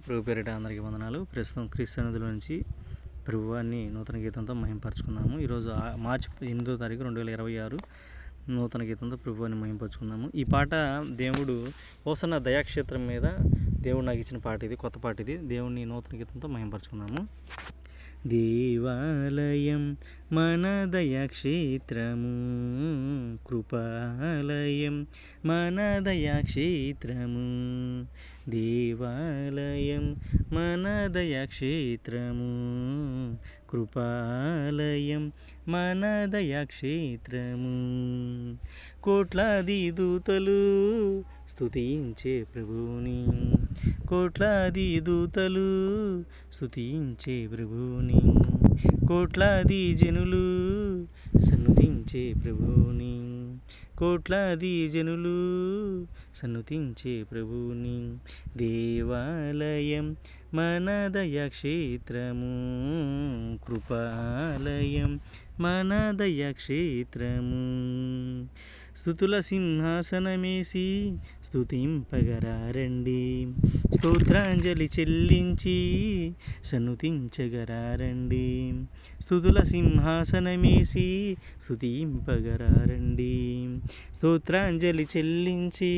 ప్రభు పేరిట అందరికీ వందనాలు. ప్రస్తుతం క్రీస్తు సన్నిధిలో నుంచి ప్రభువాన్ని నూతన గీతంతో మహింపరచుకుందాము. ఈరోజు మార్చి 8వ తారీఖు 2026 నూతన గీతంతో ప్రభువాన్ని మహింపరచుకుందాము. ఈ పాట దేవుడు హోసన్న దయాక్షేత్రం మీద దేవుడు నాకు ఇచ్చిన పాట ఇది, కొత్త పాట ఇది. దేవుడిని నూతన గీతంతో మహింపరచుకుందాము. దేవాలయం మన దయాక్షేత్రము, కృపాలయం మన దయాక్షేత్రము. దేవాలయం మన దయాక్షేత్రము, కృపాలయం మన దయాక్షేత్రము. కోట్లాది దూతలు స్తుతించే ప్రభువుని, కోట్లాది దూతలు స్తుతించే ప్రభువుని, కోట్లాది జనులు సన్నుతించే ప్రభువుని, కోట్లాది జనులు సన్నుతించే ప్రభువుని. దేవాలయం మన దయాక్షేత్రము, కృపాలయం మన దయాక్షేత్రము. స్తుతుల సింహాసనమేసి స్తుతింపగరారండి, స్తోత్రాంజలి చెల్లించి సన్నుతించగరారండి. స్తుతుల సింహాసనమేసి స్తుతింపగరారండి, స్తోత్రాంజలి చెల్లించి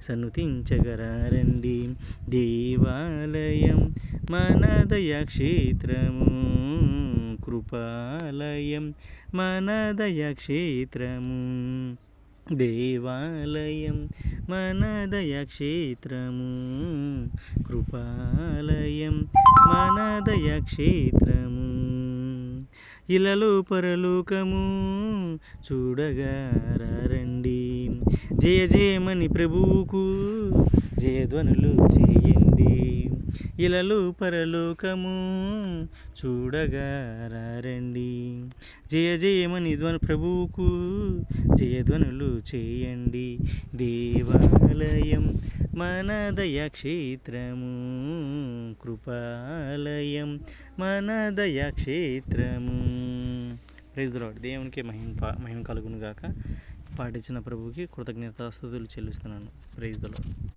సన్నుతించగరారండి. దేవాలయం మన దయాక్షేత్రము, కృపాలయం మన దయాక్షేత్రము. దేవాలయం మన దయాక్షేత్రము, కృపాలయం మన దయాక్షేత్రము. ఇలలో పరలోకము చూడగారండి, జయ జయమని ప్రభువుకు జయధ్వనులు చేయండి. ఇలలో పరలోకము చూడగారండి, జయ జయమని ప్రభువుకు జయధ్వనులు చేయండి. దేవాలయం మన దయాక్షేత్రము, కృపాలయం మన దయాక్షేత్రము. Praise the lord. దేవునికి మహిమ కలుగును గాక. పాటించిన ప్రభువుకి కృతజ్ఞతాస్తుతులు చెల్లిస్తున్నాను. Praise the lord.